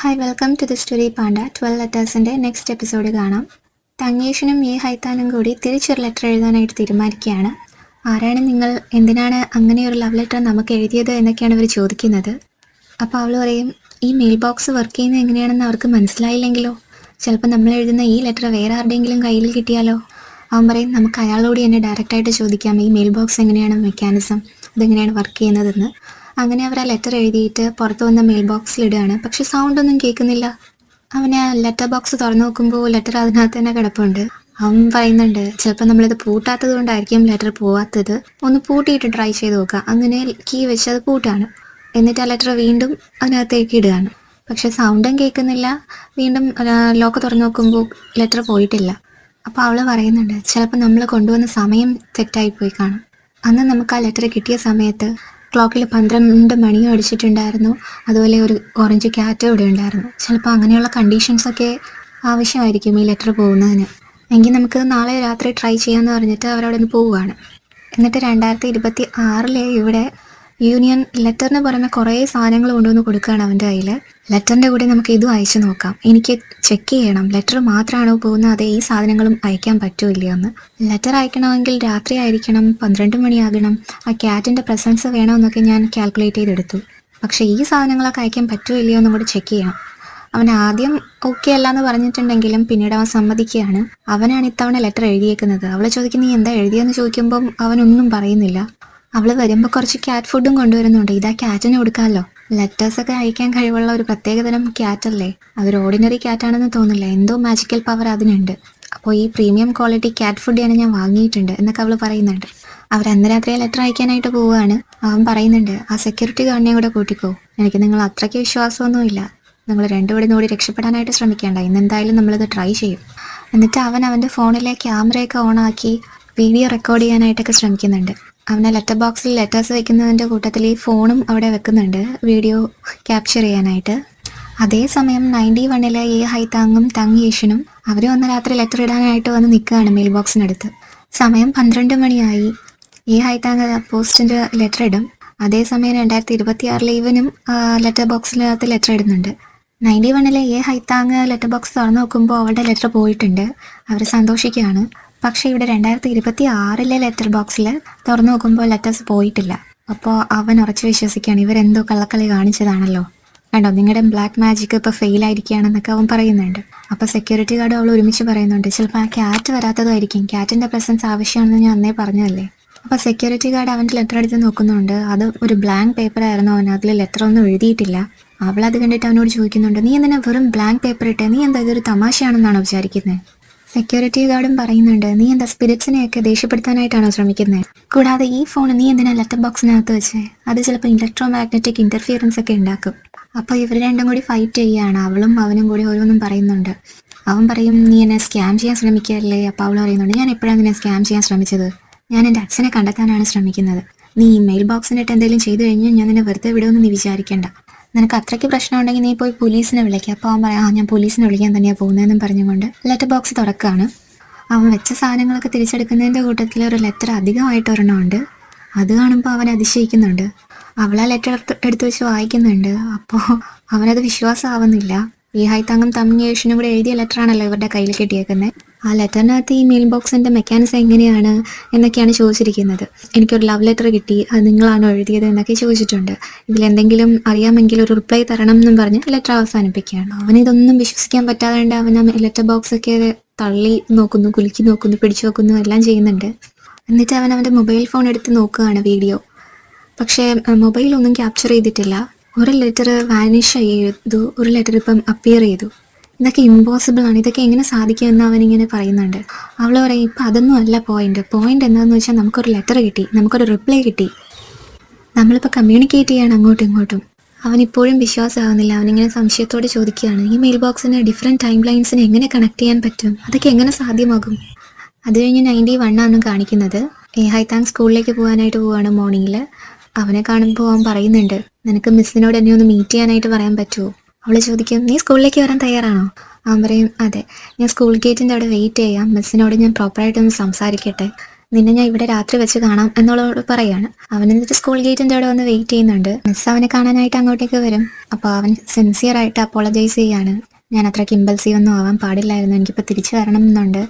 Hi welcome to the story panda 12 ലെറ്റേഴ്സിൻ്റെ next episode കാണാം. തങ്ങേഷനും ഈ ഹൈത്താനും കൂടി തിരിച്ചൊരു ലെറ്റർ എഴുതാനായിട്ട് തീരുമാനിക്കുകയാണ്. ആരാണ് നിങ്ങൾ, എന്തിനാണ് അങ്ങനെ ഒരു ലവ് ലെറ്റർ നമുക്ക് എഴുതിയത് എന്നൊക്കെയാണ് ഇവർ ചോദിക്കുന്നത്. അപ്പോൾ അവൾ പറയും, ഈ മെയിൽ ബോക്സ് വർക്ക് ചെയ്യുന്നത് എങ്ങനെയാണെന്ന് അവർക്ക് മനസ്സിലായില്ലെങ്കിലോ, ചിലപ്പോൾ നമ്മൾ എഴുതുന്ന ഈ ലെറ്റർ വേറെ ആരുടെയെങ്കിലും കയ്യിൽ കിട്ടിയാലോ. അവൻ പറയും, നമുക്ക് അയാളോട് തന്നെ ഡയറക്റ്റായിട്ട് ചോദിക്കാം ഈ മെയിൽ ബോക്സ് എങ്ങനെയാണ് മെക്കാനിസം, അതെങ്ങനെയാണ് വർക്ക് ചെയ്യുന്നതെന്ന്. അങ്ങനെ അവർ ആ ലെറ്റർ എഴുതിയിട്ട് പുറത്ത് വന്ന മെയിൽ ബോക്സിലിടുകയാണ്. പക്ഷെ സൗണ്ടൊന്നും കേൾക്കുന്നില്ല. അവനെ ആ ലെറ്റർ ബോക്സ് തുറന്നു നോക്കുമ്പോൾ ലെറ്റർ അതിനകത്ത് തന്നെ കിടപ്പുണ്ട്. അവൻ പറയുന്നുണ്ട്, ചിലപ്പോൾ നമ്മളിത് പൂട്ടാത്തത് കൊണ്ടായിരിക്കും ലെറ്റർ പോവാത്തത്, ഒന്ന് പൂട്ടിയിട്ട് ട്രൈ ചെയ്ത് നോക്കുക. അങ്ങനെ കീ വെച്ച് അത് പൂട്ടാണ്. എന്നിട്ട് ആ ലെറ്റർ വീണ്ടും അതിനകത്തേക്ക് ഇടുകയാണ്. പക്ഷെ സൗണ്ടും കേൾക്കുന്നില്ല. വീണ്ടും ലോക്ക് തുറന്നു നോക്കുമ്പോൾ ലെറ്റർ പോയിട്ടില്ല. അപ്പോൾ അവൾ പറയുന്നുണ്ട്, ചിലപ്പോൾ നമ്മൾ കൊണ്ടുവന്ന സമയം തെറ്റായിപ്പോയി കാണും. അന്ന് നമുക്ക് ആ ലെറ്റർ കിട്ടിയ സമയത്ത് ക്ലോക്കിൽ 12 മണിയും അടിച്ചിട്ടുണ്ടായിരുന്നു. അതുപോലെ ഒരു ഓറഞ്ച് ക്യാറ്റും ഇവിടെ ഉണ്ടായിരുന്നു. ചിലപ്പോൾ അങ്ങനെയുള്ള കണ്ടീഷൻസൊക്കെ ആവശ്യമായിരിക്കും ഈ ലെറ്റർ പോകുന്നതിന്. എങ്കിൽ നമുക്ക് നാളെ രാത്രി ട്രൈ ചെയ്യാമെന്ന് പറഞ്ഞിട്ട് അവരവിടെ നിന്ന് പോവുകയാണ്. എന്നിട്ട് 2026 ഇവിടെ യൂണിയൻ ലെറ്ററിന് പുറമെ കുറേ സാധനങ്ങൾ കൊണ്ടുവന്ന് കൊടുക്കുകയാണ് അവൻ്റെ കയ്യിൽ. ലെറ്ററിൻ്റെ കൂടെ നമുക്ക് ഇതും അയച്ചു നോക്കാം, എനിക്ക് ചെക്ക് ചെയ്യണം ലെറ്റർ മാത്രമാണോ പോകുന്നത്, അതേ ഈ സാധനങ്ങളും അയക്കാൻ പറ്റുമോ ഇല്ലയോ എന്ന്. ലെറ്റർ അയക്കണമെങ്കിൽ രാത്രി ആയിരിക്കണം, 12 മണിയാകണം, ആ ക്യാറ്റിൻ്റെ പ്രസൻസ് വേണമെന്നൊക്കെ ഞാൻ കാൽക്കുലേറ്റ് ചെയ്തെടുത്തു. പക്ഷേ ഈ സാധനങ്ങളൊക്കെ അയക്കാൻ പറ്റുമോ ഇല്ലയോ എന്നും കൂടി ചെക്ക് ചെയ്യണം. അവൻ ആദ്യം ഓക്കെ അല്ല എന്ന് പറഞ്ഞിട്ടുണ്ടെങ്കിലും പിന്നീട് അവൻ സമ്മതിക്കുകയാണ്. അവനാണ് ഇത്തവണ ലെറ്റർ എഴുതിയേക്കുന്നത്. അവളെ ചോദിക്കുന്ന, നീ എന്താ എഴുതിയെന്ന് ചോദിക്കുമ്പം അവനൊന്നും പറയുന്നില്ല. അവൾ വരുമ്പോൾ കുറച്ച് ക്യാറ്റ് ഫുഡും കൊണ്ടുവരുന്നുണ്ട്. ഇതാ ക്യാറ്റിന് കൊടുക്കാമല്ലോ. ലെറ്റേഴ്സൊക്കെ അയക്കാൻ കഴിവുള്ള ഒരു പ്രത്യേകതരം ക്യാറ്റല്ലേ, അതൊരു ഓർഡിനറി ക്യാറ്റാണെന്ന് തോന്നില്ല, എന്തോ മാജിക്കൽ പവർ അതിനുണ്ട്. അപ്പോൾ ഈ പ്രീമിയം ക്വാളിറ്റി ക്യാറ്റ് ഫുഡാണ് ഞാൻ വാങ്ങിയിട്ടുണ്ട് എന്നൊക്കെ അവൾ പറയുന്നുണ്ട്. അവർ അന്ന് രാത്രി ലെറ്റർ അയക്കാനായിട്ട് പോവുകയാണ്. അവൻ പറയുന്നുണ്ട്, ആ സെക്യൂരിറ്റി ഗാർഡിനെ കൂടെ കൂട്ടിക്കോ, എനിക്ക് നിങ്ങൾ അത്രയ്ക്ക് വിശ്വാസമൊന്നുമില്ല, നിങ്ങൾ രണ്ടുപേരും കൂടി രക്ഷപ്പെടാനായിട്ട് ശ്രമിക്കേണ്ട, ഇന്നെന്തായാലും നമ്മളിത് ട്രൈ ചെയ്യും. എന്നിട്ട് അവൻ അവൻ്റെ ഫോണിലെ ക്യാമറയൊക്കെ ഓണാക്കി വീഡിയോ റെക്കോർഡ് ചെയ്യാനായിട്ടൊക്കെ ശ്രമിക്കുന്നുണ്ട്. അവനെ ലെറ്റർ ബോക്സിൽ ലെറ്റേഴ്സ് വയ്ക്കുന്നതിൻ്റെ കൂട്ടത്തിൽ ഈ ഫോണും അവിടെ വെക്കുന്നുണ്ട് വീഡിയോ ക്യാപ്ചർ ചെയ്യാനായിട്ട്. അതേസമയം 91 ഈ ഹൈത്താങ്ങും തങ്ങേഷനും അവർ വന്ന രാത്രി ലെറ്റർ ഇടാനായിട്ട് വന്ന് നിൽക്കുകയാണ് മെയിൽ ബോക്സിനടുത്ത്. സമയം 12 മണിയായി. ഈ ഹൈത്താങ് പോസ്റ്റിൻ്റെ ലെറ്റർ ഇടും. അതേസമയം 2026 ഇവനും ലെറ്റർ ബോക്സിനകത്ത് ലെറ്റർ ഇടുന്നുണ്ട്. 91 ഈ ഹൈത്താങ് ലെറ്റർ ബോക്സ് തുറന്നു നോക്കുമ്പോൾ അവളുടെ ലെറ്റർ പോയിട്ടുണ്ട്. അവർ സന്തോഷിക്കുകയാണ്. പക്ഷേ ഇവിടെ 2026 ലെറ്റർ ബോക്സിൽ തുറന്നു നോക്കുമ്പോൾ ലെറ്റേഴ്സ് പോയിട്ടില്ല. അപ്പോൾ അവൻ ഉറച്ചു വിശ്വസിക്കുകയാണ്, ഇവരെന്തോ കള്ളക്കളി കാണിച്ചതാണല്ലോ, കണ്ടോ നിങ്ങളുടെ ബ്ലാക്ക് മാജിക് ഇപ്പോൾ ഫെയിലായിരിക്കുകയാണെന്നൊക്കെ അവൻ പറയുന്നുണ്ട്. അപ്പോൾ സെക്യൂരിറ്റി ഗാർഡ് അവൾ ഒരുമിച്ച് പറയുന്നുണ്ട്, ചിലപ്പോൾ ആ ക്യാറ്റ് വരാത്തതായിരിക്കും, ക്യാറ്റിൻ്റെ പ്രസൻസ് ആവശ്യമാണെന്ന് ഞാൻ അന്നേ പറഞ്ഞതല്ലേ. അപ്പോൾ സെക്യൂരിറ്റി ഗാർഡ് അവൻ്റെ ലെറ്റർ എടുത്ത് നോക്കുന്നുണ്ട്. അത് ഒരു ബ്ലാങ്ക് പേപ്പർ ആയിരുന്നു, അവൻ അതിൽ ലെറ്റർ ഒന്നും എഴുതിയിട്ടില്ല. അവളത് കണ്ടിട്ട് അവനോട് ചോദിക്കുന്നുണ്ട്, നീ എന്തിനാ വെറും ബ്ലാങ്ക് പേപ്പർ ഇട്ടേ, നീ എന്താ ഇതൊരു തമാശയാണെന്നാണോ വിചാരിക്കുന്നത്. സെക്യൂരിറ്റി ഗാർഡും പറയുന്നുണ്ട്, നീ എന്താ സ്പിരിറ്റ്സിനെയൊക്കെ ദേഷ്യപ്പെടുത്താനായിട്ടാണോ ശ്രമിക്കുന്നത്, കൂടാതെ ഈ ഫോൺ നീ എന്തിനാ ലെറ്റർ ബോക്സിനകത്ത് വെച്ചേ, അത് ചിലപ്പോൾ ഇലക്ട്രോ മാഗ്നറ്റിക് ഇൻ്റർഫിയറൻസ് ഒക്കെ ഉണ്ടാക്കും. അപ്പോൾ ഇവർ രണ്ടും കൂടി ഫൈറ്റ് ചെയ്യുകയാണ്. അവളും അവനും കൂടി ഓരോന്നും പറയുന്നുണ്ട്. അവൻ പറയും, നീ എന്നെ സ്കാം ചെയ്യാൻ ശ്രമിക്കുകയല്ലേ. അപ്പോൾ അവൾ പറയുന്നുണ്ട്, ഞാൻ എപ്പോഴാണ് നിന്നെ സ്കാം ചെയ്യാൻ ശ്രമിച്ചത്, ഞാൻ എൻ്റെ അച്ഛനെ കണ്ടെത്താനാണ് ശ്രമിക്കുന്നത്. നീ മെയിൽ ബോക്സിനിട്ട് എന്തെങ്കിലും ചെയ്തു കഴിഞ്ഞാൽ ഞാൻ നിന്നെ വെറുതെ വിടുമെന്ന് നീ വിചാരിക്കേണ്ട, നിനക്ക് അത്രയ്ക്ക് പ്രശ്നം ഉണ്ടെങ്കിൽ നീ പോയി പോലീസിനെ വിളിക്കുക. അപ്പോൾ അവൻ പറയാം, ഞാൻ പോലീസിനെ വിളിക്കാൻ തന്നെയാണ് പോകുന്നതെന്നും പറഞ്ഞുകൊണ്ട് ലെറ്റർ ബോക്സ് തുറക്കുകയാണ്. അവൻ വെച്ച സാധനങ്ങളൊക്കെ തിരിച്ചെടുക്കുന്നതിൻ്റെ കൂട്ടത്തിൽ ഒരു ലെറ്റർ അധികമായിട്ട് ഒരെണ്ണമുണ്ട്. അത് കാണുമ്പോൾ അവൻ അതിശയിക്കുന്നുണ്ട്. അവൾ ആ ലെറ്റർ എടുത്ത് വെച്ച് വായിക്കുന്നുണ്ട്. അപ്പോൾ അവനത് വിശ്വാസമാവുന്നില്ല. ഈ ഹൈത്താങ്ങും തങ്ങേഷനും കൂടെ എഴുതിയ ലെറ്ററാണല്ലോ ഇവരുടെ കയ്യിൽ കിട്ടിയേക്കുന്നത്. ആ ലെറ്ററിനകത്ത് ഈ മെയിൽ ബോക്സിൻ്റെ മെക്കാനിസം എങ്ങനെയാണ് എന്നൊക്കെയാണ് ചോദിച്ചിരിക്കുന്നത്. എനിക്കൊരു ലവ് ലെറ്റർ കിട്ടി, അത് നിങ്ങളാണോ എഴുതിയത് എന്നൊക്കെ ചോദിച്ചിട്ടുണ്ട്. ഇതിലെന്തെങ്കിലും അറിയാമെങ്കിൽ ഒരു റിപ്ലൈ തരണം എന്നും പറഞ്ഞ് ലെറ്റർ അവസാനിപ്പിക്കുകയാണ്. അവനിതൊന്നും വിശ്വസിക്കാൻ പറ്റാതെ അവൻ ആ ലെറ്റർ ബോക്സൊക്കെ തള്ളി നോക്കുന്നു, കുലുക്കി നോക്കുന്നു, പിടിച്ചു നോക്കുന്നു, എല്ലാം ചെയ്യുന്നുണ്ട്. എന്നിട്ട് അവൻ അവൻ്റെ മൊബൈൽ ഫോൺ എടുത്ത് നോക്കുകയാണ് വീഡിയോ. പക്ഷേ മൊബൈലൊന്നും ക്യാപ്ചർ ചെയ്തിട്ടില്ല. ഒരു ലെറ്റർ വാനിഷ് ചെയ്തു, ഒരു ലെറ്റർ ഇപ്പം അപ്പിയർ ചെയ്തു. ഇതൊക്കെ ഇമ്പോസിബിൾ ആണ്, ഇതൊക്കെ എങ്ങനെ സാധിക്കുമെന്ന് അവനിങ്ങനെ പറയുന്നുണ്ട്. അവൾ പറയും, ഇപ്പം അതൊന്നും അല്ല പോയിന്റ് എന്താണെന്ന് വെച്ചാൽ നമുക്കൊരു ലെറ്റർ കിട്ടി, നമുക്കൊരു റിപ്ലൈ കിട്ടി, നമ്മളിപ്പോൾ കമ്മ്യൂണിക്കേറ്റ് ചെയ്യാണ് അങ്ങോട്ടും ഇങ്ങോട്ടും. അവനിപ്പോഴും വിശ്വാസമാകുന്നില്ല. അവനിങ്ങനെ സംശയത്തോടെ ചോദിക്കുകയാണ്, ഈ മെയിൽ ബോക്സിന് ഡിഫറെൻറ്റ് ടൈം ലൈൻസിന് എങ്ങനെ കണക്ട് ചെയ്യാൻ പറ്റും, അതൊക്കെ എങ്ങനെ സാധ്യമാകും. അത് കഴിഞ്ഞ് 91 കാണിക്കുന്നത്. ഹൈത്താങ് സ്കൂളിലേക്ക് പോകാനായിട്ട് പോവാണ് മോർണിംഗിൽ. അവനെ കാണുമ്പോൾ അവൻ പറയുന്നുണ്ട്, നിനക്ക് മിസ്സിനോട് എന്നെ ഒന്ന് മീറ്റ് ചെയ്യാനായിട്ട് പറയാൻ പറ്റുമോ. അവൾ ചോദിക്കും, നീ സ്കൂളിലേക്ക് വരാൻ തയ്യാറാണോ. അവൻ പറയും, അതെ, ഞാൻ സ്കൂൾ ഗേറ്റിൻ്റെ അവിടെ വെയിറ്റ് ചെയ്യാം, മിസ്സിനോട് ഞാൻ പ്രോപ്പറായിട്ടൊന്ന് സംസാരിക്കട്ടെ, നിന്നെ ഞാൻ ഇവിടെ രാത്രി വെച്ച് കാണാം എന്നുള്ളവരോട് പറയാണ്. അവൻ എന്നിട്ട് സ്കൂൾ ഗേറ്റിൻ്റെ അവിടെ വന്ന് വെയിറ്റ് ചെയ്യുന്നുണ്ട്. മിസ് അവനെ കാണാനായിട്ട് അങ്ങോട്ടേക്ക് വരും. അപ്പോൾ അവൻ സിൻസിയർ ആയിട്ട് അപ്പോളജൈസ് ചെയ്യാണ്. ഞാൻ അത്രയ്ക്ക് ഇമ്പൾസീവ് ഒന്നും ആവാൻ പാടില്ലായിരുന്നു, എനിക്കിപ്പോൾ തിരിച്ചു വരണം എന്നുണ്ട്.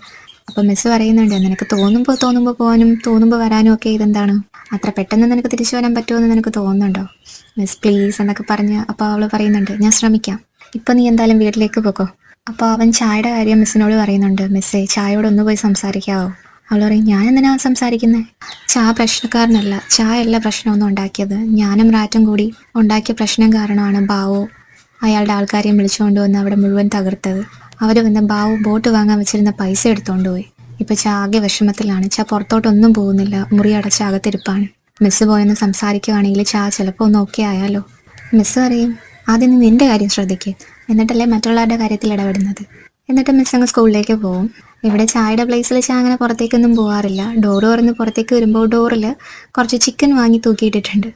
അപ്പോൾ മിസ് പറയുന്നുണ്ട്, നിനക്ക് തോന്നുമ്പോൾ പോകാനും തോന്നുമ്പോൾ വരാനും ഒക്കെ ഇതെന്താണ്, അത്ര പെട്ടെന്ന് നിനക്ക് തിരിച്ചു വരാൻ പറ്റുമെന്ന് നിനക്ക് തോന്നുന്നുണ്ടോ മിസ്, പ്ലീസ് എന്നൊക്കെ പറഞ്ഞ്. അപ്പോൾ അവൾ പറയുന്നുണ്ട്, ഞാൻ ശ്രമിക്കാം, ഇപ്പം നീ എന്തായാലും വീട്ടിലേക്ക് പോക്കോ. അപ്പോൾ അവൻ ചായയുടെ കാര്യം മിസ്സിനോട് പറയുന്നുണ്ട്. മിസ്സേ, ചായയോട് ഒന്ന് പോയി സംസാരിക്കാവോ? അവൾ പറയും, ഞാൻ എന്തിനാ സംസാരിക്കുന്നത്? ചായ പ്രശ്നക്കാരനല്ല, ചായ അല്ല പ്രശ്നമൊന്നും ഉണ്ടാക്കിയത്. ഞാനും റാറ്റും കൂടി ഉണ്ടാക്കിയ പ്രശ്നം കാരണമാണ് ബാവു അയാളുടെ ആൾക്കാരെയും വിളിച്ചുകൊണ്ട് വന്ന് അവിടെ മുഴുവൻ തകർത്തത്. അവർ വന്ന് ബാവു ബോട്ട് വാങ്ങാൻ വെച്ചിരുന്ന പൈസ എടുത്തുകൊണ്ട് പോയി. ഇപ്പം ചാ ആകെ വിഷമത്തിലാണ്. ചാ പുറത്തോട്ടൊന്നും പോകുന്നില്ല, മുറി അടച്ച അകത്തിരിപ്പാണ്. മിസ്സ് പോയെന്ന് സംസാരിക്കുവാണെങ്കിൽ ചാ ചിലപ്പോൾ ഒന്ന് ഓക്കെ ആയാലോ. മിസ്സ് പറയും, ആദ്യം നീ നിൻ്റെ കാര്യം ശ്രദ്ധിക്കുക, എന്നിട്ടല്ലേ മറ്റുള്ളവരുടെ കാര്യത്തിൽ ഇടപെടുന്നത്. എന്നിട്ട് മിസ് അങ്ങ് സ്കൂളിലേക്ക് പോകും. ഇവിടെ ചായയുടെ പ്ലേസിൽ ചാ അങ്ങനെ പുറത്തേക്കൊന്നും പോകാറില്ല. ഡോറ് തുറന്ന് പുറത്തേക്ക് വരുമ്പോൾ ഡോറിൽ കുറച്ച് ചിക്കൻ വാങ്ങി തൂക്കിയിട്ടിട്ടുണ്ട്.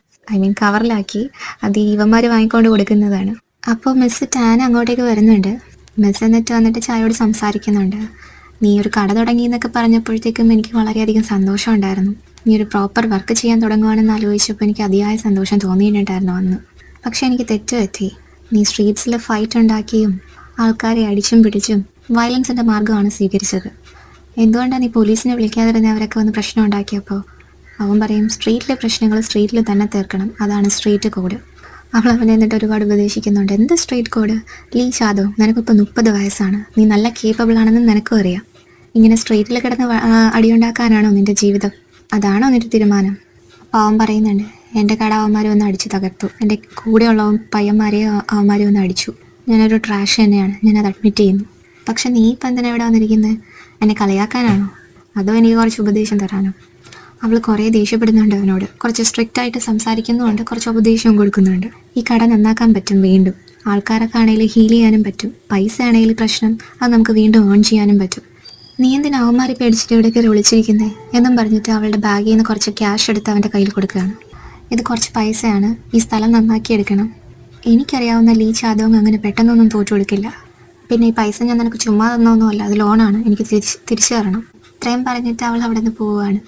കവറിലാക്കി. അത് ഇവന്മാർ വാങ്ങിക്കൊണ്ട് കൊടുക്കുന്നതാണ്. അപ്പോൾ മിസ് ടാൻ അങ്ങോട്ടേക്ക് വരുന്നുണ്ട്. മിസ് വന്നിട്ട് ചായയോട് സംസാരിക്കുന്നുണ്ട്. നീ ഒരു കട തുടങ്ങി എന്നൊക്കെ പറഞ്ഞപ്പോഴത്തേക്കും എനിക്ക് വളരെയധികം സന്തോഷം ഉണ്ടായിരുന്നു. നീ ഒരു പ്രോപ്പർ വർക്ക് ചെയ്യാൻ തുടങ്ങുവാണെന്ന് ആലോചിച്ചപ്പോൾ എനിക്ക് അതിയായ സന്തോഷം തോന്നിയിട്ടുണ്ടായിരുന്നു അന്ന്. പക്ഷെ എനിക്ക് തെറ്റുപറ്റി. നീ സ്ട്രീറ്റ്സിൽ ഫൈറ്റ് ഉണ്ടാക്കിയും ആൾക്കാരെ അടിച്ചും പിടിച്ചും വയലൻസിൻ്റെ മാർഗ്ഗമാണ് സ്വീകരിച്ചത്. എന്തുകൊണ്ടാണ് നീ പോലീസിനെ വിളിക്കാതിരുന്ന അവരൊക്കെ വന്ന് പ്രശ്നം ഉണ്ടാക്കിയപ്പോൾ? അവൻ പറയും, സ്ട്രീറ്റിലെ പ്രശ്നങ്ങൾ സ്ട്രീറ്റിൽ തന്നെ തീർക്കണം, അതാണ് സ്ട്രീറ്റ് കോഡ്. അവൾ അവനെ എന്നിട്ട് ഒരുപാട് ഉപദേശിക്കുന്നുണ്ട്. എന്ത് സ്ട്രീറ്റ് കോഡ്? ലീ യാദവ്, നിനക്കിപ്പോൾ 30 വയസ്സാണ്, നീ നല്ല കേപ്പബിൾ ആണെന്ന് നിനക്കും അറിയാം. ഇങ്ങനെ സ്ട്രീറ്റിൽ കിടന്ന് അടിയുണ്ടാക്കാനാണോ നിൻ്റെ ജീവിതം? അതാണോ നിൻ്റെ തീരുമാനം? അപ്പോൾ അവൻ പറയുന്നുണ്ട്, എൻ്റെ കട അവന്മാരെ ഒന്ന് അടിച്ചു തകർത്തു, എൻ്റെ കൂടെയുള്ള പയ്യന്മാരെ അവന്മാരെ ഒന്ന് അടിച്ചു. ഞാനൊരു ട്രാഷ് തന്നെയാണ്, ഞാനത് അഡ്മിറ്റ് ചെയ്യുന്നു. പക്ഷെ നീ ഇപ്പം എന്തിനാ ഇവിടെ വന്നിരിക്കുന്നത്? എന്നെ കളിയാക്കാനാണോ, അതോ എനിക്ക് കുറച്ച് ഉപദേശം തരാനോ? അവൾ കുറേ ദേഷ്യപ്പെടുന്നുണ്ട് അവനോട്. കുറച്ച് സ്ട്രിക്റ്റ് ആയിട്ട് സംസാരിക്കുന്നുണ്ട്, കുറച്ച് ഉപദേശവും കൊടുക്കുന്നുണ്ട്. ഈ കട നന്നാക്കാൻ പറ്റും, വീണ്ടും ആൾക്കാരൊക്കെ ആണെങ്കിൽ ഹീൽ ചെയ്യാനും പറ്റും. പൈസ ആണെങ്കിൽ പ്രശ്നം, അത് നമുക്ക് വീണ്ടും ഏൺ ചെയ്യാനും പറ്റും. നീ എന്തിനാ അവന്മാരെ പേടിച്ചിട്ട് ഇവിടെ കയറി വിളിച്ചിരിക്കുന്നത് എന്നും പറഞ്ഞിട്ട് അവളുടെ ബാഗിൽ നിന്ന് കുറച്ച് ക്യാഷ് എടുത്ത് അവൻ്റെ കയ്യിൽ കൊടുക്കുകയാണ്. ഇത് കുറച്ച് പൈസയാണ്, ഈ സ്ഥലം നന്നാക്കി എടുക്കണം. എനിക്കറിയാവുന്ന ലീ യാദവ് അങ്ങനെ പെട്ടെന്നൊന്നും തോറ്റു കൊടുക്കില്ല. പിന്നെ ഈ പൈസ ഞാൻ നിനക്ക് ചുമ്മാ തന്നൊന്നുമല്ല, അത് ലോണാണ്, എനിക്ക് തിരിച്ചു തരണം. ഇത്രയും പറഞ്ഞിട്ട് അവൾ അവിടെ നിന്ന് പോവുകയാണ്.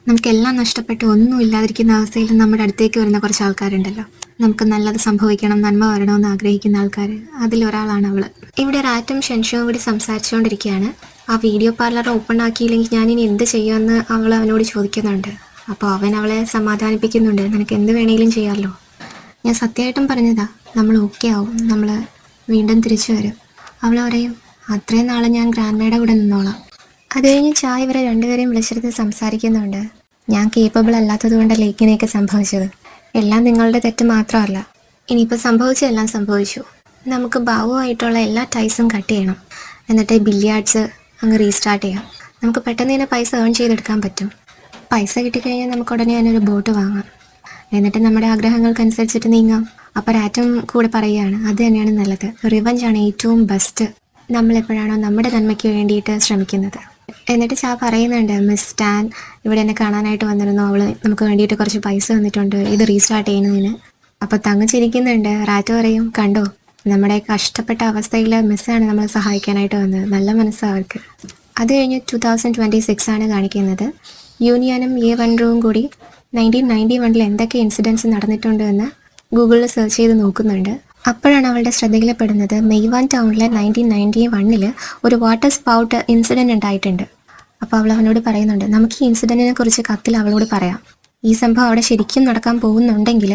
നമുക്കെല്ലാം നഷ്ടപ്പെട്ട് ഒന്നും ഇല്ലാതിരിക്കുന്ന അവസ്ഥയിൽ നമ്മുടെ അടുത്തേക്ക് വരുന്ന കുറച്ച് ആൾക്കാരുണ്ടല്ലോ, നമുക്ക് നല്ലത് സംഭവിക്കണം, നന്മ വരണമെന്ന് ആഗ്രഹിക്കുന്ന ആൾക്കാർ, അതിലൊരാളാണ് അവൾ. ഇവിടെ റാറ്റും ഷെൻഷുവും കൂടി സംസാരിച്ചുകൊണ്ടിരിക്കുകയാണ്. ആ വീഡിയോ പാർലർ ഓപ്പൺ ആക്കിയില്ലെങ്കിൽ ഞാനിനി എന്ത് ചെയ്യുമെന്ന് അവൾ അവനോട് ചോദിക്കുന്നുണ്ട്. അപ്പോൾ അവൻ അവളെ സമാധാനിപ്പിക്കുന്നുണ്ട്, നിനക്ക് എന്ത് വേണമെങ്കിലും ചെയ്യാമല്ലോ, ഞാൻ സത്യമായിട്ടും പറഞ്ഞതാ, നമ്മൾ ഓക്കെ ആവും, നമ്മൾ വീണ്ടും തിരിച്ചു വരും. അവൾ പറയും, അത്രയും നാളെ ഞാൻ ഗ്രാൻഡ്മയുടെ കൂടെ നിന്നോളാം. അത് കഴിഞ്ഞ് ചായ ഇവരെ രണ്ടുപേരെയും വിളിച്ചെടുത്ത് സംസാരിക്കുന്നുണ്ട്. ഞാൻ കേപ്പബിൾ അല്ലാത്തത് കൊണ്ടല്ലേ ഇങ്ങനെയൊക്കെ സംഭവിച്ചത്, എല്ലാം നിങ്ങളുടെ തെറ്റ് മാത്രമല്ല. ഇനിയിപ്പോൾ സംഭവിച്ചതെല്ലാം സംഭവിച്ചു. നമുക്ക് ബാവുമായിട്ടുള്ള എല്ലാ ടൈസും കട്ട് ചെയ്യണം, എന്നിട്ട് ബില്ലിയാർഡ്സ് അങ്ങ് റീസ്റ്റാർട്ട് ചെയ്യാം. നമുക്ക് പെട്ടെന്ന് തന്നെ പൈസ ഏൺ ചെയ്തെടുക്കാൻ പറ്റും. പൈസ കിട്ടിക്കഴിഞ്ഞാൽ നമുക്ക് ഉടനെ തന്നെ ഒരു ബോട്ട് വാങ്ങാം, എന്നിട്ട് നമ്മുടെ ആഗ്രഹങ്ങൾക്കനുസരിച്ചിട്ട് നീങ്ങാം. അപ്പോൾ റാറ്റും കൂടെ പറയുകയാണ്, അത് തന്നെയാണ് നല്ലത്, റിവഞ്ചാണ് ഏറ്റവും ബെസ്റ്റ്. നമ്മളെപ്പോഴാണോ നമ്മുടെ നന്മയ്ക്ക് വേണ്ടിയിട്ട് ശ്രമിക്കുന്നത്. എന്നിട്ട് ചാ പറയുന്നുണ്ട്, മിസ് ടാൻ ഇവിടെ എന്നെ കാണാനായിട്ട് വന്നിരുന്നു, അവൾ നമുക്ക് വേണ്ടിയിട്ട് കുറച്ച് പൈസ തന്നിട്ടുണ്ട് ഇത് റീസ്റ്റാർട്ട് ചെയ്യുന്നതിന്. അപ്പോൾ തങ്ങിച്ചിരിക്കുന്നുണ്ട്. റാറ്റ് പറയും, കണ്ടോ, നമ്മുടെ കഷ്ടപ്പെട്ട അവസ്ഥയിൽ മിസ്സാണ് നമ്മളെ സഹായിക്കാനായിട്ട് വന്നത്, നല്ല മനസ്സാണ് അവർക്ക്. അത് കഴിഞ്ഞ് 2026 ആണ് കാണിക്കുന്നത്. യൂനിയനും A1 കൂടി 1991 എന്തൊക്കെ ഇൻസിഡൻസ് നടന്നിട്ടുണ്ട് എന്ന് ഗൂഗിളിൽ സെർച്ച് ചെയ്ത് നോക്കുന്നുണ്ട്. അപ്പോഴാണ് അവളുടെ ശ്രദ്ധയിൽപ്പെടുന്നത്, മെയ്വാൻ ടൗണിലെ 1991 ഒരു വാട്ടർ സ്പൗട്ട് ഇൻസിഡൻറ്റ് ഉണ്ടായിട്ടുണ്ട്. അപ്പോൾ അവൾ അവനോട് പറയുന്നുണ്ട്, നമുക്ക് ഈ ഇൻസിഡൻറ്റിനെ കുറിച്ച് കത്തിൽ അവളോട് പറയാം. ഈ സംഭവം അവിടെ ശരിക്കും നടക്കാൻ പോകുന്നുണ്ടെങ്കിൽ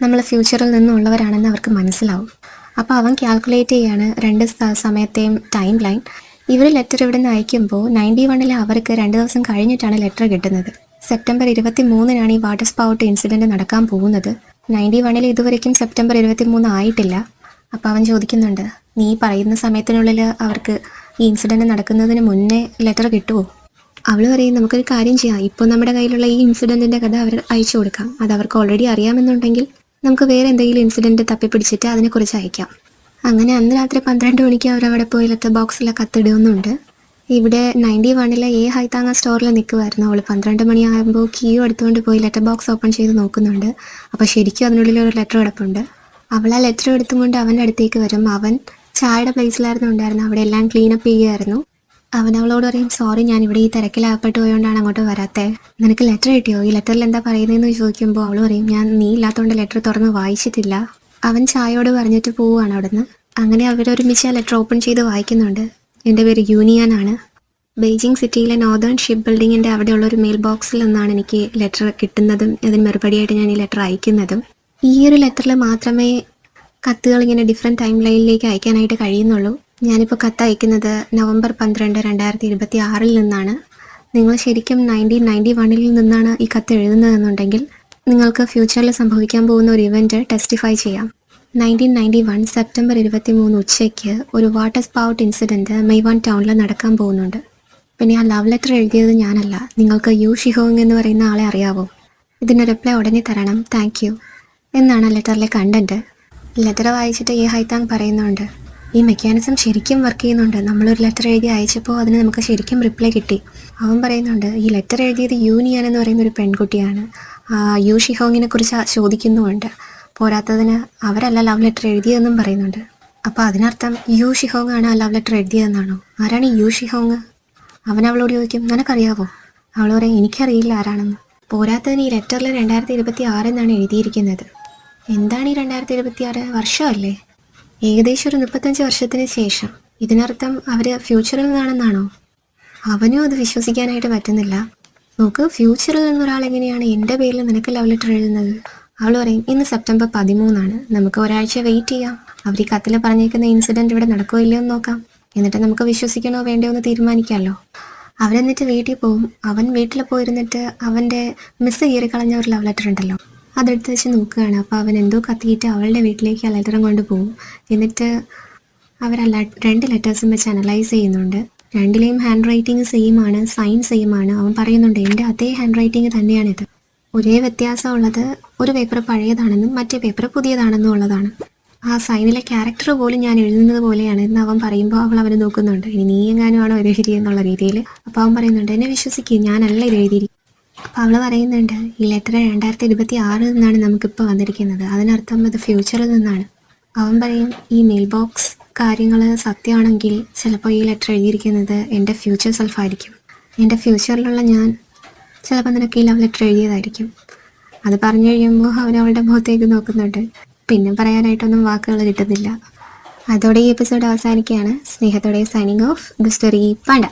നമ്മൾ ഫ്യൂച്ചറിൽ നിന്നുള്ളവരാണെന്ന് അവർക്ക് മനസ്സിലാവും. അപ്പോൾ അവൻ കാൽക്കുലേറ്റ് ചെയ്യാണ് 2 സമയത്തെയും ടൈം ലൈൻ. ഇവർ ലെറ്റർ ഇവിടെ നിന്ന് അയക്കുമ്പോൾ 91 അവർക്ക് 2 ദിവസം കഴിഞ്ഞിട്ടാണ് ലെറ്റർ കിട്ടുന്നത്. സെപ്റ്റംബർ 23 ഈ വാട്ടർ സ്പൗട്ട് ഇൻസിഡൻറ്റ് നടക്കാൻ പോകുന്നത്. 91 ഇതുവരെയ്ക്കും സെപ്റ്റംബർ 23 ആയിട്ടില്ല. അപ്പോൾ അവൻ ചോദിക്കുന്നുണ്ട്, നീ പറയുന്ന സമയത്തിനുള്ളിൽ അവർക്ക് ഈ ഇൻസിഡൻറ്റ് നടക്കുന്നതിന് മുന്നേ ലെറ്റർ കിട്ടുമോ? അവൾ പറയും, നമുക്കൊരു കാര്യം ചെയ്യാം, ഇപ്പോൾ നമ്മുടെ കയ്യിലുള്ള ഈ ഇൻസിഡൻറ്റിൻ്റെ കഥ അവർ അയച്ചു കൊടുക്കാം. അത് അവർക്ക് ഓൾറെഡി അറിയാമെന്നുണ്ടെങ്കിൽ നമുക്ക് വേറെ എന്തെങ്കിലും ഇൻസിഡൻറ്റ് തപ്പിപ്പിടിച്ചിട്ട് അതിനെക്കുറിച്ച് അയക്കാം. അങ്ങനെ അന്ന് രാത്രി 12 മണിക്ക് അവരവിടെ പോയി ലെറ്റർ ബോക്സിലെ കത്തിടുന്നുണ്ട്. ഇവിടെ 91 A ഹൈത്താങ്ങ സ്റ്റോറിൽ നിൽക്കുമായിരുന്നു. അവൾ 12 മണിയാകുമ്പോൾ കീ എടുത്തുകൊണ്ട് പോയി ലെറ്റർ ബോക്സ് ഓപ്പൺ ചെയ്ത് നോക്കുന്നുണ്ട്. അപ്പോൾ ശരിക്കും അതിനുള്ളിൽ ഒരു ലെറ്റർ കിടപ്പുണ്ട്. അവൾ ആ ലെറ്റർ എടുത്തുകൊണ്ട് അവൻ്റെ അടുത്തേക്ക് വരും. അവൻ ചായയുടെ പ്ലേസിലായിരുന്നു ഉണ്ടായിരുന്നത്, അവിടെ എല്ലാം ക്ലീനപ്പ് ചെയ്യുകയായിരുന്നു. അവൻ അവളോട് പറയും, സോറി ഞാൻ ഇവിടെ ഈ തിരക്കിലാകപ്പെട്ട് പോയോണ്ടാണ് അങ്ങോട്ട് വരാത്തേ. നിനക്ക് ലെറ്റർ കിട്ടിയോ? ഈ ലെറ്ററിൽ എന്താ പറയുന്നതെന്ന് ചോദിക്കുമ്പോൾ അവൾ പറയും, ഞാൻ നീ ഇല്ലാത്തതുകൊണ്ട് ലെറ്റർ തുറന്ന് വായിച്ചിട്ടില്ല. അവൻ ചായയോട് പറഞ്ഞിട്ട് പോവുകയാണ് അവിടുന്ന്. അങ്ങനെ അവരൊരുമിച്ച് ആ ലെറ്റർ ഓപ്പൺ ചെയ്ത് വായിക്കുന്നുണ്ട്. എൻ്റെ പേര് യൂനിയൻ ആണ്. ബെയ്ജിങ് സിറ്റിയിലെ നോർത്തേൺ ഷിപ്പ് ബിൽഡിങ്ങിൻ്റെ അവിടെയുള്ളൊരു മെയിൽ ബോക്സിൽ നിന്നാണ് എനിക്ക് ലെറ്റർ കിട്ടുന്നതും അതിന് മറുപടിയായിട്ട് ഞാൻ ഈ ലെറ്റർ അയക്കുന്നതും. ഈ ഒരു ലെറ്ററിൽ മാത്രമേ കത്തുകൾ ഇങ്ങനെ ഡിഫറെൻറ്റ് ടൈം ലൈനിലേക്ക് അയക്കാനായിട്ട് കഴിയുന്നുള്ളൂ. ഞാനിപ്പോൾ കത്ത് അയക്കുന്നത് നവംബർ 12, 2026 നിന്നാണ്. നിങ്ങൾ ശരിക്കും 1991 നിന്നാണ് ഈ കത്ത് എഴുതുന്നതെന്നുണ്ടെങ്കിൽ നിങ്ങൾക്ക് ഫ്യൂച്ചറിൽ സംഭവിക്കാൻ പോകുന്ന ഒരു ഇവൻറ്റ് ടെസ്റ്റിഫൈ ചെയ്യാം. 1991 സെപ്റ്റംബർ 23 ഉച്ചയ്ക്ക് ഒരു വാട്ടർ സ്പൗട്ട് ഇൻസിഡൻറ്റ് മെയ്വാൻ ടൗണിൽ നടക്കാൻ പോകുന്നുണ്ട്. പിന്നെ ആ ലവ് ലെറ്റർ എഴുതിയത് ഞാനല്ല. നിങ്ങൾക്ക് യു ഷിഹോങ് എന്ന് പറയുന്ന ആളെ അറിയാവോ? ഇതിന് റിപ്ലൈ ഉടനെ തരണം, താങ്ക് യു എന്നാണ് ലെറ്ററിലെ കണ്ടൻറ്റ്. ലെറ്റർ വായിച്ചിട്ട് ഈ ഹൈത്താങ് പറയുന്നുണ്ട്, ഈ മെക്കാനിസം ശരിക്കും വർക്ക് ചെയ്യുന്നുണ്ട്. നമ്മളൊരു ലെറ്റർ എഴുതി അയച്ചപ്പോൾ അതിന് നമുക്ക് ശരിക്കും റിപ്ലൈ കിട്ടി. അവൻ പറയുന്നുണ്ട്, ഈ ലെറ്റർ എഴുതിയത് യൂനിയൻ എന്ന് പറയുന്ന ഒരു പെൺകുട്ടിയാണ്. യു ഷിഹോങ്ങിനെ കുറിച്ച് ചോദിക്കുന്നുമുണ്ട്. പോരാത്തതിന് അവരല്ല ലവ് ലെറ്റർ എഴുതിയതെന്നും പറയുന്നുണ്ട്. അപ്പോൾ അതിനർത്ഥം യു ഷിഹോങ് ആണ് ആ ലവ് ലെറ്റർ എഴുതിയതെന്നാണോ? ആരാണ് ഈ യു ഷിഹോങ്? അവൻ അവളോട് ചോദിക്കും, നിനക്കറിയാവോ? അവൾ പറയും, എനിക്കറിയില്ല ആരാണെന്ന്. പോരാത്തതിന് ഈ ലെറ്ററിൽ 2026 എന്നാണ് എഴുതിയിരിക്കുന്നത്. എന്താണ് ഈ 2026? വർഷമല്ലേ? ഏകദേശം ഒരു 35 വർഷത്തിന് ശേഷം. ഇതിനർത്ഥം അവർ ഫ്യൂച്ചറിൽ നിന്നാണെന്നാണോ? അവനും അത് വിശ്വസിക്കാനായിട്ട് പറ്റുന്നില്ല. നോക്ക്, ഫ്യൂച്ചറിൽ നിന്നൊരാൾ എങ്ങനെയാണ് എൻ്റെ പേരിൽ നിനക്ക് ലവ് ലെറ്റർ എഴുതുന്നത്? അവൾ പറയും, ഇന്ന് സെപ്റ്റംബർ 13 നമുക്ക് ഒരാഴ്ച വെയിറ്റ് ചെയ്യാം. അവർ ഈ കത്തിൽ പറഞ്ഞേക്കുന്ന ഇൻസിഡൻറ്റ് ഇവിടെ നടക്കുമോ ഇല്ലയോ എന്ന് നോക്കാം. എന്നിട്ട് നമുക്ക് വിശ്വസിക്കണോ വേണ്ടയോ എന്ന് തീരുമാനിക്കാമല്ലോ. അവരെന്നിട്ട് വീട്ടിൽ പോകും. അവൻ വീട്ടിൽ പോയിരുന്നിട്ട് അവൻ്റെ മിസ് കീറിക്കളഞ്ഞ ഒരു ലവ് ലെറ്റർ ഉണ്ടല്ലോ, അതെടുത്ത് വെച്ച് നോക്കുകയാണ്. അപ്പോൾ അവൻ എന്തോ കത്തിയിട്ട് അവളുടെ വീട്ടിലേക്ക് ആ ലെറ്ററും കൊണ്ട് പോകും. എന്നിട്ട് അവരല്ല 2 ലെറ്റേഴ്സും വെച്ച് അനലൈസ് ചെയ്യുന്നുണ്ട്. രണ്ടിലെയും ഹാൻഡ് റൈറ്റിംഗ് സെയിം ആണ്, സൈൻ സെയിം ആണ്. അവൻ പറയുന്നുണ്ട്, എൻ്റെ അതേ ഹാൻഡ് റൈറ്റിംഗ് തന്നെയാണിത്. ഒരേ വ്യത്യാസമുള്ളത് ഒരു പേപ്പർ പഴയതാണെന്നും മറ്റേ പേപ്പർ പുതിയതാണെന്നും ഉള്ളതാണ്. ആ സൈനിലെ ക്യാരക്ടർ പോലും ഞാൻ എഴുതുന്നത് പോലെയാണ് എന്ന് അവൻ പറയുമ്പോൾ അവന് നോക്കുന്നുണ്ട്, ഇനി നീ എങ്ങാനും ആണോ ഇത് എഴുതി എന്നുള്ള രീതിയിൽ. അപ്പോൾ അവൻ പറയുന്നുണ്ട്, എന്നെ വിശ്വസിക്കുക, ഞാനല്ല ഇത് എഴുതിയിരിക്കും. അപ്പോൾ അവൾ പറയുന്നുണ്ട്, ഈ ലെറ്റർ 2026 നിന്നാണ് നമുക്കിപ്പോൾ വന്നിരിക്കുന്നത്. അതിനർത്ഥം അത് ഫ്യൂച്ചറിൽ നിന്നാണ്. അവൻ പറയും, ഈ മെയിൽ ബോക്സ് കാര്യങ്ങൾ സത്യമാണെങ്കിൽ ചിലപ്പോൾ ഈ ലെറ്റർ എഴുതിയിരിക്കുന്നത് എൻ്റെ ഫ്യൂച്ചർ സെൽഫായിരിക്കും. എൻ്റെ ഫ്യൂച്ചറിലുള്ള ഞാൻ ചിലപ്പോൾ നിനക്ക് ഈ ലവ് ലെറ്റർ എഴുതിയതായിരിക്കും. അത് പറഞ്ഞു കഴിയുമ്പോൾ അവനവളുടെ മുഖത്തേക്ക് നോക്കുന്നുണ്ട്. പിന്നെ പറയാനായിട്ടൊന്നും വാക്കുകൾ കിട്ടുന്നില്ല. അതോടെ ഈ എപ്പിസോഡ് അവസാനിക്കുകയാണ്. സ്നേഹത്തോടെ signing off, the story Panda.